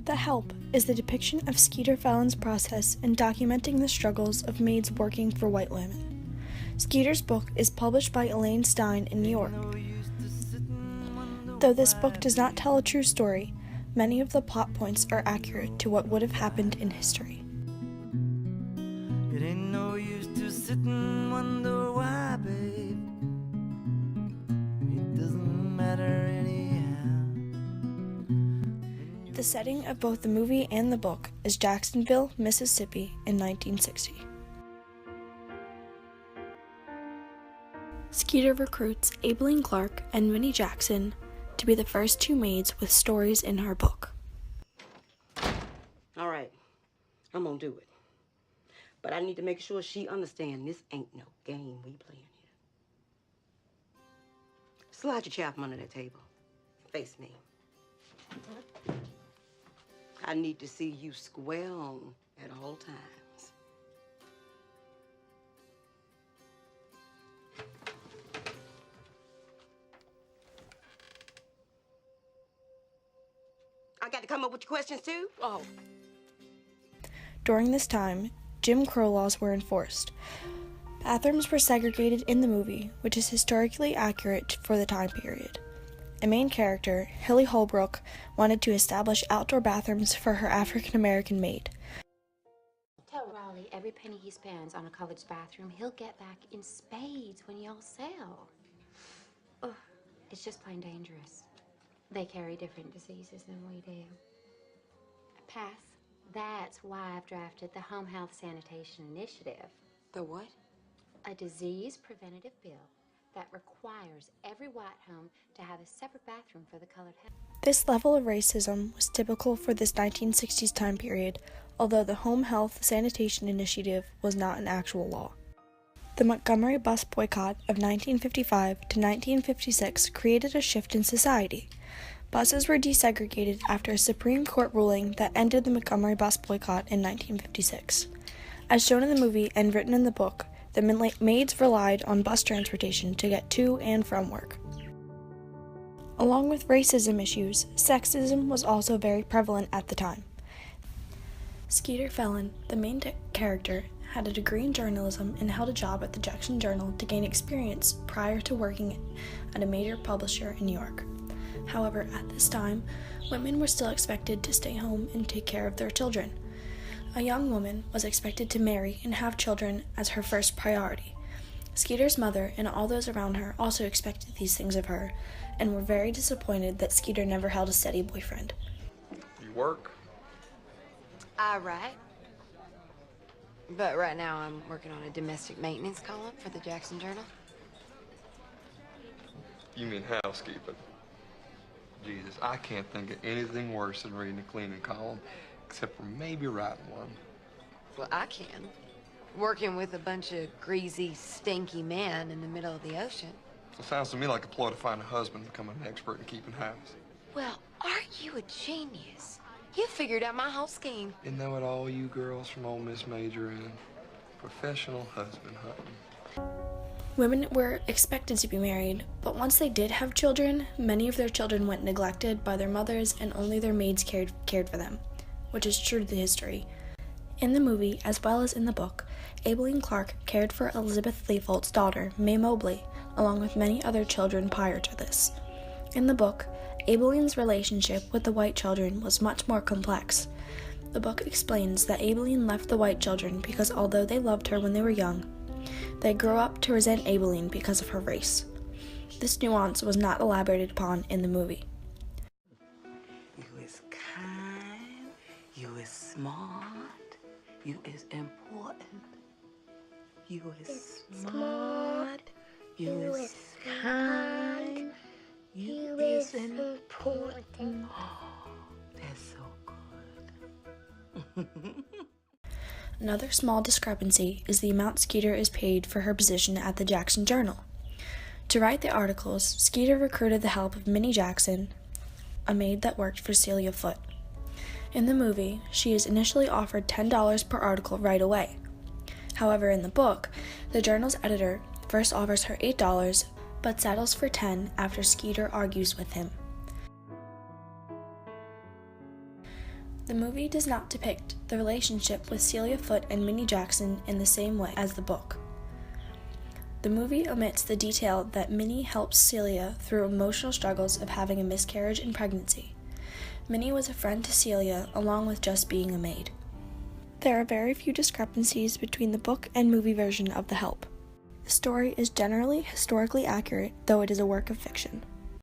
The Help is the depiction of Skeeter Fallon's process in documenting the struggles of maids working for white women. Skeeter's book is published by Elaine Stein in New York. Though this book does not tell a true story, many of the plot points are accurate to what would have happened in history. It ain't no use to sit and wonder why, babe. It doesn't matter anyhow. The setting of both the movie and the book is Jacksonville, Mississippi in 1960. Skeeter recruits Abilene Clark and Minnie Jackson to be the first two maids with stories in her book. All right, I'm gonna do it. But I need to make sure she understands this ain't no game we playing here. Slide your chair from under that table. Face me. I need to see you square on at all times. I got to come up with your questions too? Oh. During this time, Jim Crow laws were enforced. Bathrooms were segregated in the movie, which is historically accurate for the time period. A main character, Hilly Holbrook, wanted to establish outdoor bathrooms for her African-American maid. Tell Raleigh every penny he spends on a college bathroom, he'll get back in spades when y'all sell. Ugh, it's just plain dangerous. They carry different diseases than we do. Pass. That's why I've drafted the Home Health Sanitation Initiative. The what? A disease preventative bill that requires every white home to have a separate bathroom for the colored health. This level of racism was typical for this 1960s time period, although the Home Health Sanitation Initiative was not an actual law. The Montgomery bus boycott of 1955 to 1956 created a shift in society. Buses were desegregated after a Supreme Court ruling that ended the Montgomery bus boycott in 1956. As shown in the movie and written in the book, the maids relied on bus transportation to get to and from work. Along with racism issues, sexism was also very prevalent at the time. Skeeter Fallon, the main character, had a degree in journalism and held a job at the Jackson Journal to gain experience prior to working at a major publisher in New York. However, at this time, women were still expected to stay home and take care of their children. A young woman was expected to marry and have children as her first priority. Skeeter's mother and all those around her also expected these things of her, and were very disappointed that Skeeter never held a steady boyfriend. You work? I write. But right now I'm working on a domestic maintenance column for the Jackson Journal. You mean housekeeping? Jesus, I can't think of anything worse than reading a cleaning column, except for maybe writing one. Well, I can. Working with a bunch of greasy, stinky men in the middle of the ocean. It sounds to me like a ploy to find a husband and become an expert in keeping house. Well, aren't you a genius? You figured out my whole scheme. Isn't that what all you girls from Ole Miss major in? Professional husband hunting. Women were expected to be married, but once they did have children, many of their children went neglected by their mothers and only their maids cared for them, which is true to the history. In the movie, as well as in the book, Abilene Clark cared for Elizabeth Leafolt's daughter, May Mobley, along with many other children prior to this. In the book, Abilene's relationship with the white children was much more complex. The book explains that Abilene left the white children because although they loved her when they were young, they grew up to resent Abilene because of her race. This nuance was not elaborated upon in the movie. You is kind, you is smart, you is important, you is smart, you is kind, you is important. Oh, that's so good. Another small discrepancy is the amount Skeeter is paid for her position at the Jackson Journal. To write the articles, Skeeter recruited the help of Minnie Jackson, a maid that worked for Celia Foote. In the movie, she is initially offered $10 per article right away. However, in the book, the journal's editor first offers her $8, but settles for $10 after Skeeter argues with him. The movie does not depict the relationship with Celia Foote and Minnie Jackson in the same way as the book. The movie omits the detail that Minnie helps Celia through emotional struggles of having a miscarriage and pregnancy. Minnie was a friend to Celia, along with just being a maid. There are very few discrepancies between the book and movie version of The Help. The story is generally historically accurate, though it is a work of fiction.